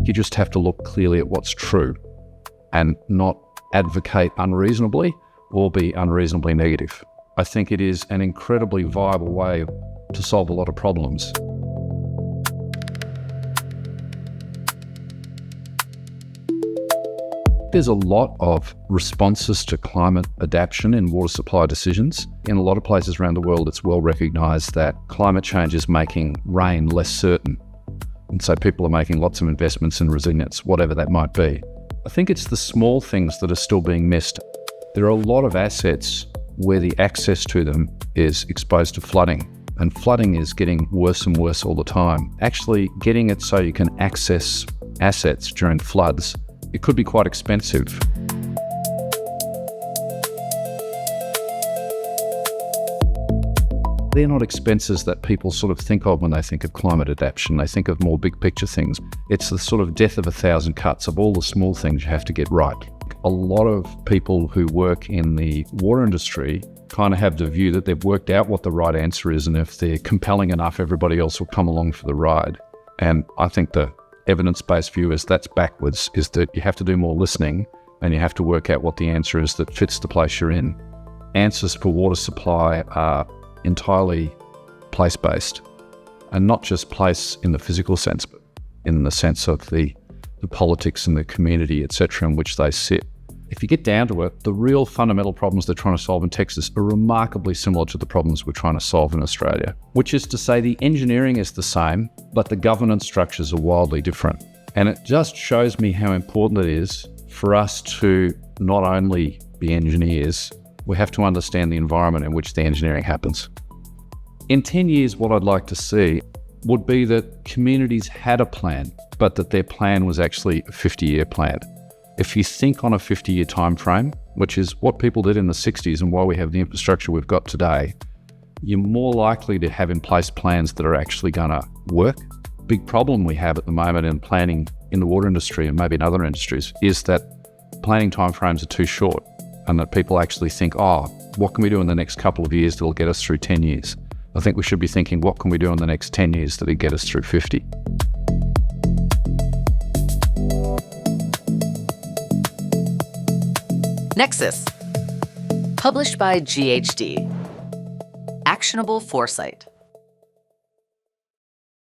You just have to look clearly at what's true and not advocate unreasonably or be unreasonably negative. I think it is an incredibly viable way to solve a lot of problems. There's a lot of responses to climate adaptation in water supply decisions. In a lot of places around the world, it's well recognised that climate change is making rain less certain. And so people are making lots of investments in resilience, whatever that might be. I think it's the small things that are still being missed. There are a lot of assets where the access to them is exposed to flooding. And flooding is getting worse and worse all the time. Actually, getting it so you can access assets during floods, it could be quite expensive. They're not expenses that people sort of think of when they think of climate adaptation. They think of more big picture things. It's the sort of death of 1,000 cuts of all the small things you have to get right. A lot of people who work in the water industry kind of have the view that they've worked out what the right answer is, and if they're compelling enough, everybody else will come along for the ride. And I think the evidence-based view is that's backwards, is that you have to do more listening and you have to work out what the answer is that fits the place you're in. Answers for water supply are entirely place-based, and not just place in the physical sense, but in the sense of the politics and the community, etc., in which they sit. If you get down to it, the real fundamental problems they're trying to solve in Texas are remarkably similar to the problems we're trying to solve in Australia, which is to say the engineering is the same, but the governance structures are wildly different. And it just shows me how important it is for us to not only be engineers, we have to understand the environment in which the engineering happens. In 10 years, what I'd like to see would be that communities had a plan, but that their plan was actually a 50-year plan. If you think on a 50-year time frame, which is what people did in the 60s and why we have the infrastructure we've got today, you're more likely to have in place plans that are actually going to work. Big problem we have at the moment in planning in the water industry and maybe in other industries is that planning timeframes are too short, and that people actually think, what can we do in the next couple of years that'll get us through 10 years? I think we should be thinking, what can we do in the next 10 years that'll get us through 50? Nexus, published by GHD. Actionable Foresight.